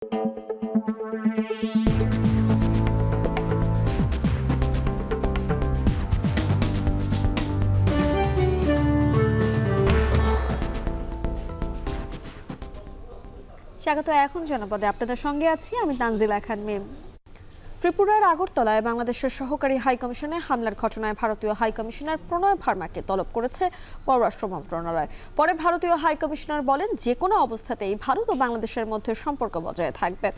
স্বাগত। এখন জনপদে আপনাদের সঙ্গে আছি আমি তানজিলা খান মিম। ত্রিপুরার আগরতলায় বাংলাদেশের সহকারী হাইকমিশনে হামলার ঘটনায় ভারতীয় হাইকমিশনার প্রণয় ভার্মাকে তলব করেছে পররাষ্ট্র মন্ত্রণালয়। পরে ভারতীয় হাইকমিশনার বলেন, যে কোনো অবস্থাতেই ভারত ও বাংলাদেশের মধ্যে সম্পর্ক বজায় থাকবে।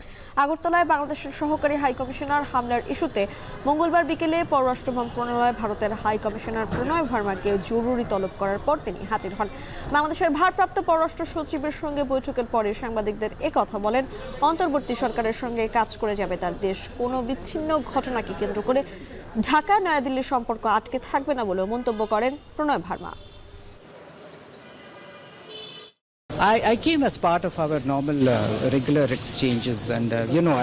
আগরতলায় বাংলাদেশের সহকারী হাইকমিশনার হামলার ইস্যুতে মঙ্গলবার বিকেলে পররাষ্ট্র মন্ত্রণালয় ভারতের হাইকমিশনার প্রণয় ভার্মাকে জরুরি তলব করার পর তিনি হাজির হন। বাংলাদেশের ভারপ্রাপ্ত পররাষ্ট্র সচিবের সঙ্গে বৈঠকের পরে সাংবাদিকদের একথা বলেন। অন্তর্বর্তী সরকারের সঙ্গে কাজ করে যাবে তার দেশ। কোনো বিচ্ছিন্ন ঘটনাকে কেন্দ্র করে ঢাকা নয়াদিল্লির সম্পর্ক আটকে থাকবে না বলেও মন্তব্য করেন প্রণয় Verma. I came as part of our normal regular exchanges, and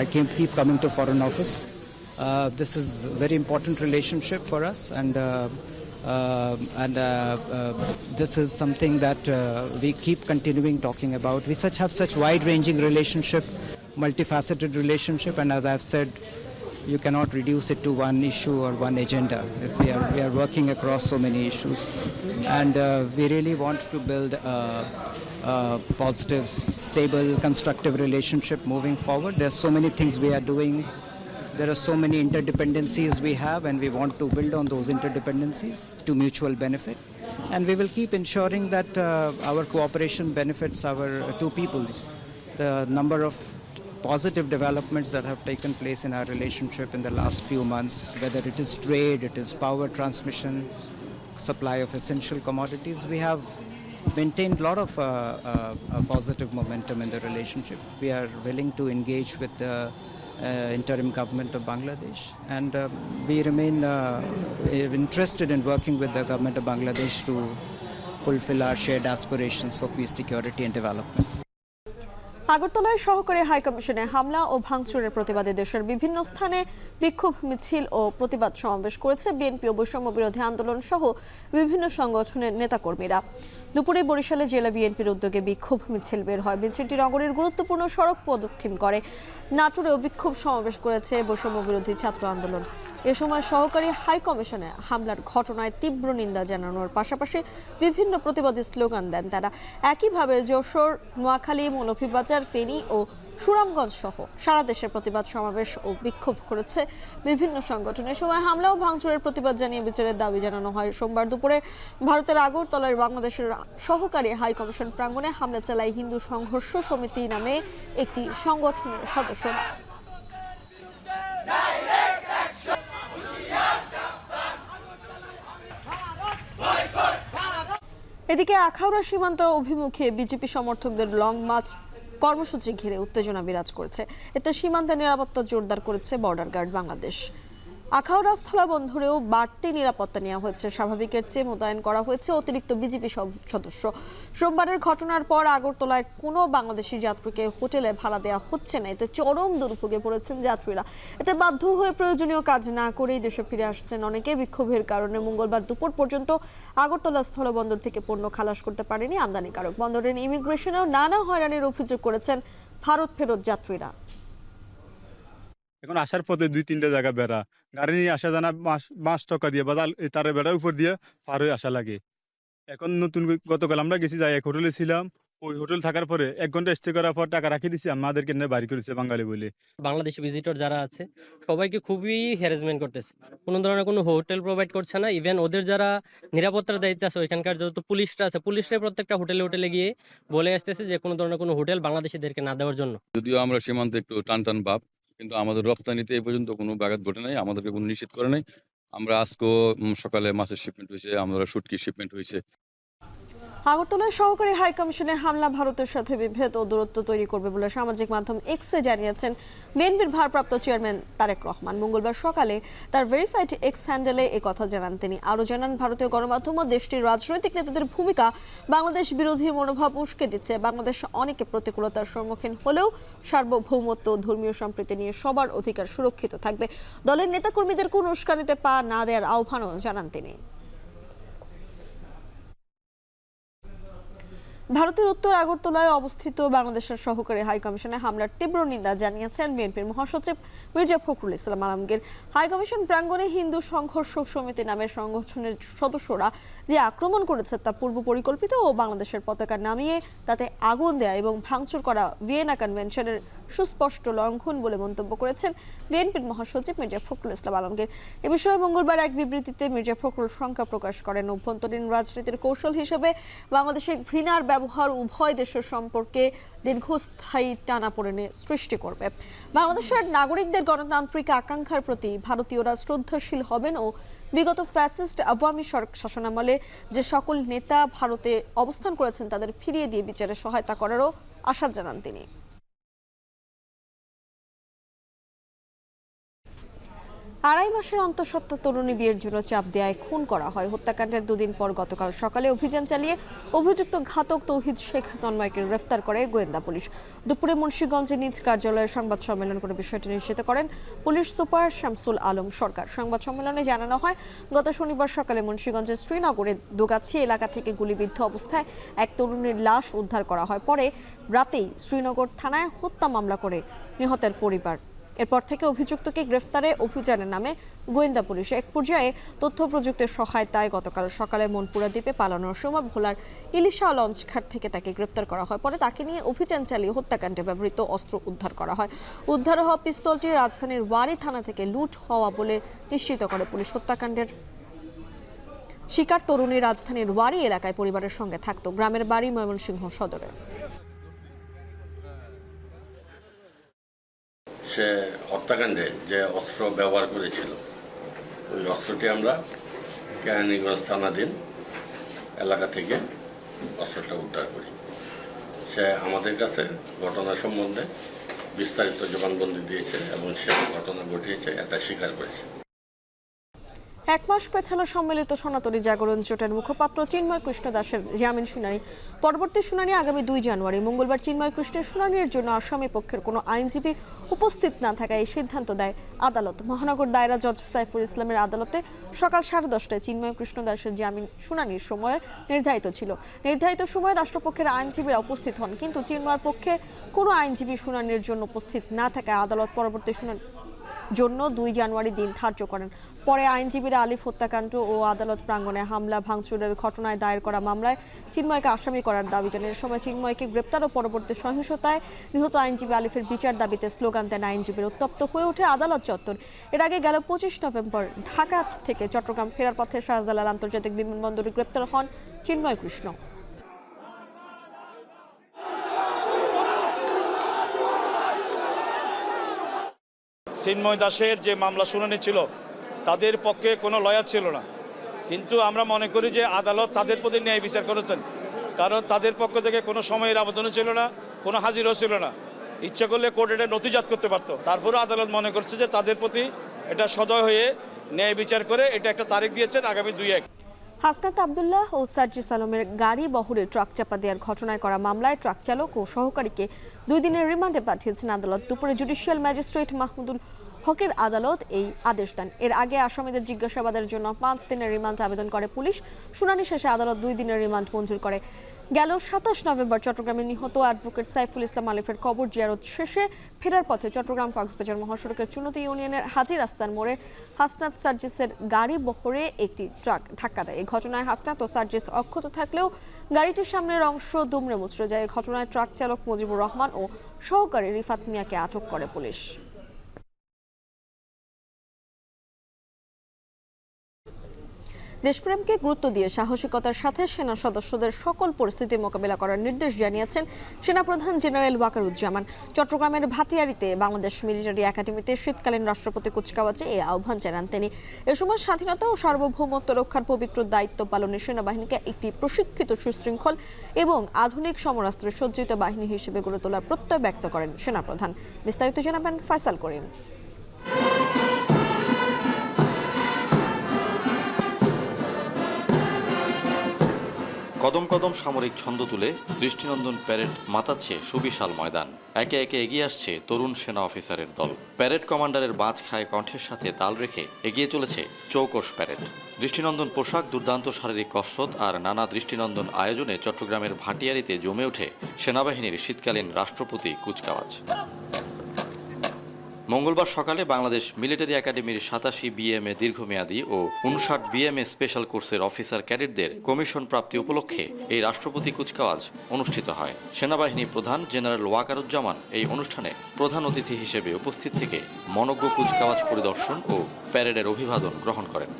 I keep coming to Foreign Office. This is a very important relationship for us, and this is something that we keep continuing talking about. We have such wide-ranging relationship, multifaceted relationship, and as I've said, you cannot reduce it to one issue or one agenda. As we are working across so many issues, and we really want to build a positive, stable, constructive relationship moving forward. There are so many things we are doing. There are so many interdependencies we have, and we want to build on those interdependencies to mutual benefit. And we will keep ensuring that our cooperation benefits our two peoples. The number of positive developments that have taken place in our relationship in the last few months, whether it is trade, it is power transmission, supply of essential commodities, we have maintained a lot of positive momentum in the relationship. We are willing to engage with the interim government of Bangladesh, and we remain interested in working with the government of Bangladesh to fulfill our shared aspirations for peace, security and development. আগরতলায় সহকারী হাইকমিশনে হামলা ও ভাঙচুরের প্রতিবাদে দেশের বিভিন্ন স্থানে বিক্ষোভ মিছিল ও প্রতিবাদ সমাবেশ করেছে বিএনপি ও বৈষম্য বিরোধী আন্দোলন সহ বিভিন্ন সংগঠনের নেতাকর্মীরা। দুপুরে বরিশালে জেলা বিএনপির উদ্যোগে বিক্ষোভ মিছিল বের হয়। মিছিলটি নগরীর গুরুত্বপূর্ণ সড়ক প্রদক্ষিণ করে। নাটোরেও বিক্ষোভ সমাবেশ করেছে বৈষম্য বিরোধী ছাত্র আন্দোলন। এ সময় সহকারী হাইকমিশনে হামলার ঘটনায় তীব্র নিন্দা জানানোর পাশাপাশি বিভিন্ন প্রতিবাদী স্লোগান দেন তারা। একইভাবে যশোর, নোয়াখালী, মৌলভীবাজার, ফেনী ও সুনামগঞ্জ সহ সারা দেশের প্রতিবাদ সমাবেশ ও বিক্ষোভ করেছে বিভিন্ন সংগঠন। এ সময় হামলা ও ভাঙচুরের প্রতিবাদ জানিয়ে বিচারের দাবি জানানো হয়। সোমবার দুপুরে ভারতের আগরতলায় বাংলাদেশের সহকারী হাইকমিশন প্রাঙ্গণে হামলা চালায় হিন্দু সংঘর্ষ সমিতি নামে একটি সংগঠনের সদস্যরা। এদিকে আখাউড়া সীমান্ত অভিমুখে বিজেপি সমর্থকদের লং মার্চ কর্মসূচি ঘিরে উত্তেজনা বিরাজ করছে। এতে সীমান্তে নিরাপত্তা জোরদার করেছে বর্ডার গার্ড বাংলাদেশ। আখাউড়া স্থলবন্দরেও বাড়তি নিরাপত্তা নেওয়া হয়েছে। স্বাভাবিকের চেয়ে মোতায়েন করা হয়েছে অতিরিক্ত বিজেপি সদস্য। সোমবারের ঘটনার পর আগরতলায় কোনো বাংলাদেশি যাত্রীকে হোটেলে ভাড়া দেওয়া হচ্ছে না। এতে চরম দুর্ভোগে পড়েছেন যাত্রীরা। এতে বাধ্য হয়ে প্রয়োজনীয় কাজ না করেই দেশে ফিরে আসছেন অনেকে। বিক্ষোভের কারণে মঙ্গলবার দুপুর পর্যন্ত আগরতলা স্থলবন্দর থেকে পণ্য খালাস করতে পারেনি আমদানিকারক। বন্দরের ইমিগ্রেশনেও নানা হয়রানির অভিযোগ করেছেন ভারত ফেরত যাত্রীরা। এখন আসার পথে 2-3টা জায়গা বেড়া গাড়ি নিয়ে আসা জানা 5 টাকা দিয়ে বাজার তার বেড়ার উপর দিয়ে পার হয়ে আসা লাগে। এখন নতুন গতকাল আমরা গেছি যাই এক হোটেলে ছিলাম। ওই হোটেল থাকার পরে 1 ঘন্টা স্টে করার পর টাকা রাখি দিছি, আমাদেরকে নিয়ে বাড়ি করেছে বাঙালি বলে। বাংলাদেশি ভিজিটর যারা আছে সবাইকে খুবই হ্যারাসমেন্ট করতেছে। কোনো ধরনের কোনো হোটেল প্রোভাইড করছে না। ইভেন ওদের যারা নিরাপত্তার দায়িত্বে আছে ওইখানকার যেহেতু পুলিশরা আছে, পুলিশরা প্রত্যেকটা হোটেলে গিয়ে বলে আসতেছে যে কোনো ধরনের কোনো হোটেল বাংলাদেশিদেরকে না দেওয়ার জন্য। যদিও আমরা সীমান্তে একটু টান ভাব, কিন্তু আমাদের রপ্তানিতে এই পর্যন্ত কোনো ব্যাঘাত ঘটে নাই, আমাদেরকে কোনো নিষেধ করে নাই। আমরা আজকেও সকালে মাছের শিপমেন্ট হয়েছে, আমরা শুটকি শিপমেন্ট হয়েছে। আগরতলায় সহকারী হাইকমিশনে হামলা ভারতের সাথে বিভেদ ও দূরত্ব তৈরি করবে বলে সামাজিক মাধ্যম এক্সে জানিয়েছেন বিএনপির ভারপ্রাপ্ত চেয়ারম্যান তারেক রহমান। মঙ্গলবার সকালে তার ভেরিফাইড এক্স হ্যান্ডেলে একথা জানান তিনি। আরও জানান, ভারতীয় গণমাধ্যম ও দেশটির রাজনৈতিক নেতাদের ভূমিকা বাংলাদেশ বিরোধী মনোভাব উস্কে দিচ্ছে। বাংলাদেশ অনেকে প্রতিকূলতার সম্মুখীন হলেও সার্বভৌমত্ব ও ধর্মীয় সম্প্রীতি নিয়ে সবার অধিকার সুরক্ষিত থাকবে। দলের নেতাকর্মীদের কোনো উস্কানিতে পা না দেওয়ার আহ্বানও জানান তিনি। ভারতের উত্তর আগরতলায় অবস্থিত বাংলাদেশের সহকারী হাই কমিশনে হামলার তীব্র নিন্দা জানিয়েছেন বিএনপির মহাসচিব মির্জা ফখরুল ইসলাম আলমগীর। হাই কমিশন প্রাঙ্গণে হিন্দু সংঘর্ষ সমিতি নামের সংগঠনের সদস্যরা যে আক্রমণ করেছে তা পূর্ব পরিকল্পিত ও বাংলাদেশের পতাকা নামিয়ে তাতে আগুন দেয়া এবং ভাঙচুর করা ভিয়েনা কনভেনশনের সুস্পষ্ট লঙ্ঘন বলে মন্তব্য করেছেন বিএনপির মহাসচিব মির্জা ফখরুল ইসলাম আলমগীর। এ বিষয়ে মঙ্গলবার এক বিবৃতিতে মির্জা ফখরুল শঙ্কা প্রকাশ করেন, অভ্যন্তরীণ রাজনীতির কৌশল হিসেবে বাংলাদেশের ঘৃণার ব্যবহার উভয় দেশের সম্পর্কে দীর্ঘস্থায়ী টানাপোড়েনে সৃষ্টি করবে। বাংলাদেশের নাগরিকদের গণতান্ত্রিক আকাঙ্ক্ষার প্রতি ভারতীয়রা শ্রদ্ধাশীল হবেন ও বিগত ফ্যাসিস্ট আওয়ামী শাসনামলে যে সকল নেতা ভারতে অবস্থান করেছেন তাদের ফিরিয়ে দিয়ে বিচারে সহায়তা করারও আশ্বাস জানান তিনি। আড়াই মাসের অন্তঃসত্ত্বা তরুণী বিয়ের জন্য চাপ দেয়ায় খুন করা হয়। হত্যাকাণ্ডের দুদিন পর গতকাল সকালে অভিযান চালিয়ে অভিযুক্ত ঘাতক তৌহিদ শেখ তন্ময়কে গ্রেফতার করে গোয়েন্দা পুলিশ। দুপুরে মুন্সিগঞ্জে নিজ কার্যালয়ে সংবাদ সম্মেলন করে বিষয়টি নিশ্চিত করেন পুলিশ সুপার শামসুল আলম সরকার। সংবাদ সম্মেলনে জানানো হয়, গত শনিবার সকালে মুন্সিগঞ্জের শ্রীনগরের দোগাছি এলাকা থেকে গুলিবিদ্ধ অবস্থায় এক তরুণীর লাশ উদ্ধার করা হয়। পরে রাতেই শ্রীনগর থানায় হত্যা মামলা করে নিহতের পরিবার। এরপর থেকে অভিযুক্তকে গ্রেফতারে অভিযানের নামে গোয়েন্দা পুলিশ। এক পর্যায়ে তথ্য প্রযুক্তির সহায়তায় গতকাল সকালে মনপুরা দ্বীপে পালানোর সময় ভোলার ইলিশা লঞ্চঘাট থেকে তাকে গ্রেফতার করা হয়। পরে তাকে নিয়ে অভিযান চালিয়ে হত্যাকাণ্ডে ব্যবহৃত অস্ত্র উদ্ধার করা হয়। উদ্ধার হওয়া পিস্তলটি রাজধানীর ওয়ারি থানা থেকে লুট হওয়া বলে নিশ্চিত করে পুলিশ। হত্যাকাণ্ডের শিকার তরুণী রাজধানীর ওয়ারি এলাকায় পরিবারের সঙ্গে থাকতো। গ্রামের বাড়ি ময়মনসিংহ সদরে। সে হত্যাকাণ্ডে যে অস্ত্র ব্যবহার করেছিল ওই অস্ত্রটি আমরা কেরানীগঞ্জ থানাধীন এলাকা থেকে অস্ত্রটা উদ্ধার করি। সে আমাদের কাছে ঘটনা সম্বন্ধে বিস্তারিত জবানবন্দি দিয়েছে এবং সে ঘটনা ঘটিয়েছে এটা স্বীকার করেছে। এক মাস পেছালো সম্মিলিত সনাতনী জাগরণ জোটের মুখপাত্র চিন্ময় কৃষ্ণ দাসের জামিন শুনানি। পরবর্তী শুনানি আগামী 2 জানুয়ারি। মঙ্গলবার চিন্ময় কৃষ্ণের শুনানির জন্য আসামি পক্ষের কোনো আইনজীবী উপস্থিত না থাকায় এই সিদ্ধান্ত দেয় আদালত। মহানগর দায়রা জজ সাইফুল ইসলামের আদালতে সকাল 10:30টায় চিন্ময় কৃষ্ণ দাসের জামিন শুনানির সময় নির্ধারিত ছিল। নির্ধারিত সময়ে রাষ্ট্রপক্ষের আইনজীবীরা উপস্থিত হন, কিন্তু চিন্ময়ের পক্ষে কোনো আইনজীবী শুনানির জন্য উপস্থিত না থাকায় আদালত পরবর্তী শুনানি জন্য 2 জানুয়ারি দিন ধার্য করেন। পরে আইনজীবীরা আলিফ হত্যাকাণ্ড ও আদালত প্রাঙ্গণে হামলা ভাঙচুরের ঘটনায় দায়ের করা মামলায় চিন্ময়কে আসামি করার দাবি জানান। এ সময় চিন্ময়কে গ্রেপ্তার ও পরবর্তী সহিংসতায় নিহত আইনজীবী আলিফের বিচার দাবিতে স্লোগান দেন আইনজীবীর। উত্তপ্ত হয়ে ওঠে আদালত চত্বর। এর আগে গেল 25 নভেম্বর ঢাকা থেকে চট্টগ্রাম ফেরার পথে শাহজালাল আন্তর্জাতিক বিমানবন্দরে গ্রেপ্তার হন চিন্ময় কৃষ্ণ। চিন্ময় দাসের যে মামলা শুনানি ছিল তাদের পক্ষে কোনো লয়ার ছিল না, কিন্তু আমরা মনে করি যে আদালত তাদের প্রতি ন্যায় বিচার করেছেন, কারণ তাদের পক্ষ থেকে কোনো সময়ের আবেদনও ছিল না, কোনো হাজিরও ছিল না। ইচ্ছা করলে কোর্ট এটা নথিজাত করতে পারতো। তারপরে আদালত মনে করছে যে তাদের প্রতি এটা সদয় হয়ে ন্যায় বিচার করে এটা একটা তারিখ দিয়েছেন আগামী 2-1। হাসনাত আব্দুল্লাহ ও সার্জিস আলমের গাড়ি বহরে ট্রাক চাপা দেওয়ার ঘটনায় করা মামলায় ট্রাক চালক ও সহকারীকে 2 দিনের রিমান্ডে পাঠিয়েছেন আদালত। দুপুরে জুডিশিয়াল ম্যাজিস্ট্রেট মাহমুদুল হকের আদালত এই আদেশ দেন। এর আগে আসামিদের জিজ্ঞাসাবাদের জন্য 5 দিনের রিমান্ড আবেদন করে পুলিশ। শুনানি শেষে আদালত 2 দিনের রিমান্ড মঞ্জুর করে। গেল 27 নভেম্বর চট্টগ্রামে নিহত অ্যাডভোকেট সাইফুল ইসলাম আলিফের কবর জিয়ারত শেষে ফেরার পথে চট্টগ্রাম কক্সবাজার মহাসড়কের চুনতি ইউনিয়নের হাজি রাস্তার মোড়ে হাসনাত সার্জিসের গাড়ি বহরে একটি ট্রাক ধাক্কা দেয়। এই ঘটনায় হাসনাত ও সার্জিস অক্ষত থাকলেও গাড়িটির সামনের অংশ দুমড়ে মুচড়ে যায়। এই ঘটনায় ট্রাক চালক মুজিবুর রহমান ও সহকারী রিফাত মিয়াকে আটক করে পুলিশ। দেশপ্রেমকে গুরুত্ব দিয়ে সাহসিকতার সাথে সেনা সদস্যদের সকল পরিস্থিতি মোকাবেলা করার নির্দেশ জানিয়েছেন সেনাপ্রধান জেনারেল ওয়াকারুজ্জামান। চট্টগ্রামের ভাটিয়ারীতে বাংলাদেশ মিলিটারি একাডেমিতে শীতকালীন রাষ্ট্রপতি কুচকাওয়াজে এই আহ্বান জানান তিনি। এ সময় স্বাধীনতা ও সার্বভৌমত্ব রক্ষার পবিত্র দায়িত্ব পালনে সেনাবাহিনীকে একটি প্রশিক্ষিত, সুশৃঙ্খল এবং আধুনিক সমরাস্ত্রে সজ্জিত বাহিনী হিসেবে গড়ে তোলার প্রত্যয় ব্যক্ত করেন সেনাপ্রধান। বিস্তারিত জানাবেন ফয়সাল করিম। কদম কদম সামরিক ছন্দ তুলে দৃষ্টিনন্দন প্যারেড মাতাচ্ছে সুবিশাল ময়দান। একে একে এগিয়ে আসছে তরুণ সেনা অফিসারের দল। প্যারেড কমান্ডারের বাজ খায় কণ্ঠের সাথে তাল রেখে এগিয়ে চলেছে চৌকস প্যারেড। দৃষ্টিনন্দন পোশাক, দুর্দান্ত শারীরিক কসরত আর নানা দৃষ্টিনন্দন আয়োজনে চট্টগ্রামের ভাটিয়ারিতে জমে ওঠে সেনাবাহিনীর শীতকালীন রাষ্ট্রপতি কুচকাওয়াজ। মঙ্গলবার সকালে বাংলাদেশ মিলিটারি একাডেমির 87 বিএমএ দীর্ঘমেয়াদী ও 59 বিএমএ স্পেশাল কোর্সের অফিসার ক্যাডেটদের কমিশন প্রাপ্তি উপলক্ষে এই রাষ্ট্রপতি কুচকাওয়াজ অনুষ্ঠিত হয়। সেনাবাহিনী প্রধান জেনারেল ওয়াকারুজ্জামান এই অনুষ্ঠানে প্রধান অতিথি হিসেবে উপস্থিত থেকে মনোজ্ঞ কুচকাওয়াজ পরিদর্শন ও প্যারেডের অভিবাদন গ্রহণ করেন।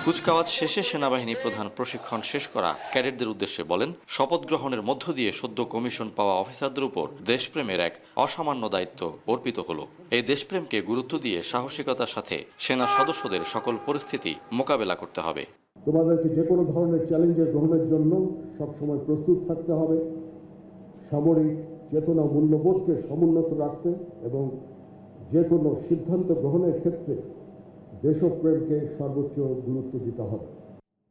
কুচকাওয়াজ শেষে সেনাবাহিনী প্রধান প্রশিক্ষণ শেষ করা ক্যাডেটদের উদ্দেশ্যে বলেন, শপথ গ্রহণের মধ্য দিয়ে সদ্য কমিশন পাওয়া অফিসারদের উপর দেশপ্রেমের এক অসামান্য দায়িত্ব অর্পিত হলো। এই দেশপ্রেমকে গুরুত্ব দিয়ে সাহসিকতার সাথে সেনা সদস্যদের সকল পরিস্থিতি মোকাবেলা করতে হবে। তোমাদেরকে যে কোনো ধরনের চ্যালেঞ্জের গ্রহণের জন্য সবসময় প্রস্তুত থাকতে হবে, সামরিক চেতনা মূল্যবোধকে সমুন্নত রাখতে এবং যে কোনো সিদ্ধান্ত গ্রহণের ক্ষেত্রে দেশপ্রেমকে সর্বোচ্চ গুরুত্ব দিতে হবে।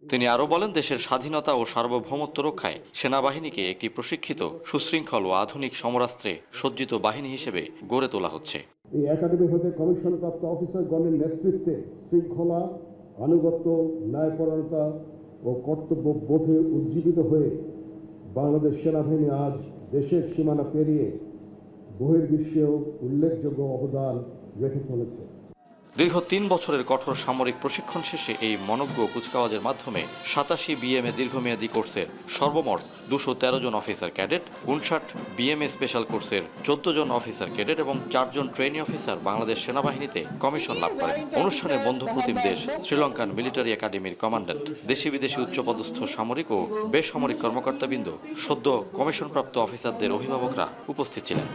তিনি আরও বলেন, দেশের স্বাধীনতা ও সার্বভৌমত্ব রক্ষায় সেনাবাহিনীকে একটি প্রশিক্ষিত, সুশৃঙ্খল ও আধুনিক সমরাস্ত্রে সজ্জিত বাহিনী হিসেবে গড়ে তোলা হচ্ছে। এই একাডেমি হতে কমিশনপ্রাপ্ত অফিসারগণের নেতৃত্বে শৃঙ্খলা, আনুগত্য, ন্যায়পরায়ণতা ও কর্তব্যবোধে উজ্জীবিত হয়ে বাংলাদেশ সেনাবাহিনী আজ দেশের সীমানা পেরিয়ে বহির্বিশ্বেও উল্লেখযোগ্য অবদান রেখে চলেছে। দীর্ঘ 3 বছরের কঠোর সামরিক প্রশিক্ষণ শেষে এই মনোজ্ঞ কুচকাওয়াজের মাধ্যমে 87 বিএমএ দীর্ঘমেয়াদী কোর্সের সর্বমোট 213 জন অফিসার ক্যাডেট, 59 বিএমএ স্পেশাল কোর্সের 14 জন অফিসার ক্যাডেট এবং 4 জন ট্রেনি অফিসার বাংলাদেশ সেনাবাহিনীতে কমিশন লাভ করেন। অনুষ্ঠানে বন্ধুপ্রতিম দেশ শ্রীলঙ্কান মিলিটারি একাডেমির কমান্ড্যান্ট, দেশি বিদেশি উচ্চপদস্থ সামরিক ও বেসামরিক কর্মকর্তাবৃন্দ, সদ্য কমিশনপ্রাপ্ত অফিসারদের অভিভাবকরা উপস্থিত ছিলেন।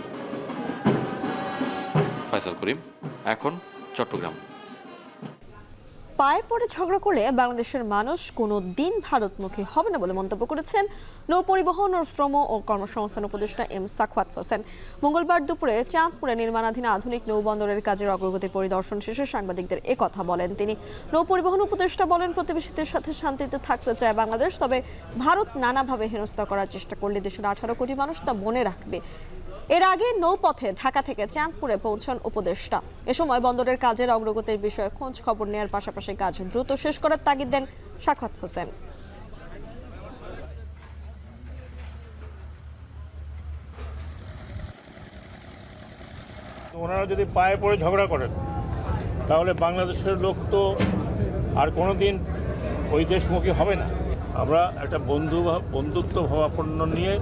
ফয়সাল করিম, এখন চট্টগ্রাম। পায়ে পড়ে ঝগড়া করলে বাংলাদেশের মানুষ কোনো দিন ভারতমুখী হবে না বলে মন্তব্য করেছেন নৌ পরিবহন ও শ্রম ও কর্মসংস্থান উপদেষ্টা এম সাখাওয়াত হোসেন। মঙ্গলবার দুপুরে চাঁদপুরে নির্মাণাধীন আধুনিক নৌবন্দরের কাজের অগ্রগতি পরিদর্শন শেষে সাংবাদিকদের কথা বলেন তিনি। নৌ পরিবহন উপদেষ্টা বলেন, প্রতিবেশীদের সাথে শান্তিতে থাকতে চায় বাংলাদেশ, তবে ভারত নানাভাবে হেনস্থা করার চেষ্টা করলে দেশের 18 কোটি মানুষ তা মনে রাখবে। এর আগে নৌপথে ঢাকা থেকে চাঁদপুরে পৌঁছান উপদেষ্টা। এ সময় বন্দরের কাজের অগ্রগতির বিষয়ে খোঁজ খবর নেওয়ার পাশাপাশি কাজ দ্রুত শেষ করার তাগিদ দেন সাখাওয়াত হোসেন। ওনারা যদি পায়ে পড়ে ঝগড়া করেন তাহলে বাংলাদেশের লোক তো আর কোনোদিন ওই দেশমুখী হবে না। আমরা একটা বন্ধুত্ব ভাবাপন্ন নিয়ে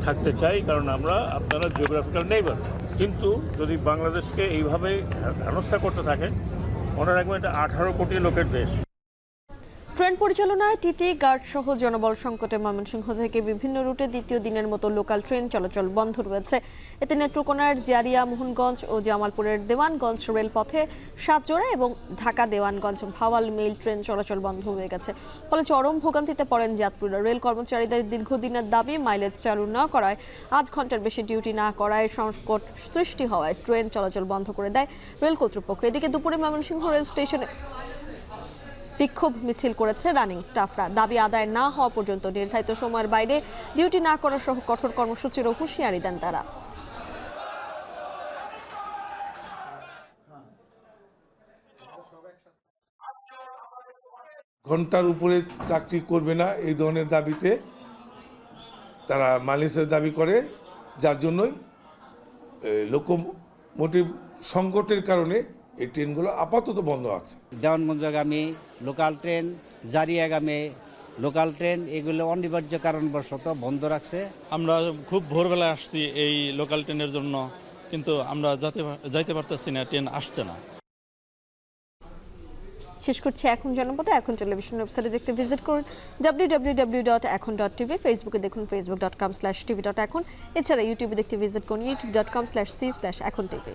থাকতে চাই, কারণ আপনারা জিওগ্রাফিক্যাল নেইবার। কিন্তু যদি বাংলাদেশকে এইভাবে হেনস্থা করতে থাকেন, মনে রাখবেন এটা 18 কোটি লোকের দেশ। ট্রেন পরিচালনায় টিটি, গার্ড সহ জনবল সংকটে ময়মনসিংহ থেকে বিভিন্ন রুটে দ্বিতীয় দিনের মতো লোকাল ট্রেন চলাচল বন্ধ রয়েছে। এতে নেত্রকোনার জারিয়া, মোহনগঞ্জ ও জামালপুরের দেওয়ানগঞ্জ রেলপথে 7 জোড়া এবং ঢাকা দেওয়ানগঞ্জ ভাওয়াল মেইল ট্রেন চলাচল বন্ধ হয়ে গেছে। ফলে চরম ভোগান্তিতে পড়েন যাত্রীরা। রেল কর্মচারীদের দীর্ঘদিনের দাবি মাইলেজ চালু না করায়, 8 ঘন্টার বেশি ডিউটি না করায় সংকট সৃষ্টি হওয়ায় ট্রেন চলাচল বন্ধ করে দেয় রেল কর্তৃপক্ষ। এদিকে দুপুরে ময়মনসিংহ রেল স্টেশনে বিক্ষোভ মিছিল করেছে রানিং স্টাফরা। দাবি আদায় না হওয়া পর্যন্ত নির্ধারিত সময়ের বাইরে ডিউটি না করা সহ কঠোর কর্মসূচিরও হুঁশিয়ারি দেন তারা। ঘন্টার উপরে চাকরি করবে না, এই ধরনের দাবিতে তারা মাইলেজের দাবি করে, যার জন্যই লোকোমোটিভ সংকটের কারণে এই ট্রেনগুলো আপাতত বন্ধ আছে। দেওয়ানগঞ্জগামী লোকাল ট্রেন, জারিয়াগামী লোকাল ট্রেন, এগুলো অনিবার্য কারণবশত বন্ধ রাখছে। আমরা খুব ভোরবেলায় আসছি এই লোকাল ট্রেনের জন্য, কিন্তু আমরা যাইতে পারতেছি না, ট্রেন আসছে না। শেষ করছি এখন জনপদে। এখন টেলিভিশন ওয়েবসাইটে দেখতে ভিজিট করুন www.ekhon.tv, ফেসবুকে দেখুন facebook.com/tv.ekhon, এছাড়া ইউটিউবে দেখতে ভিজিট করুন youtube.com/c/ekhon tv।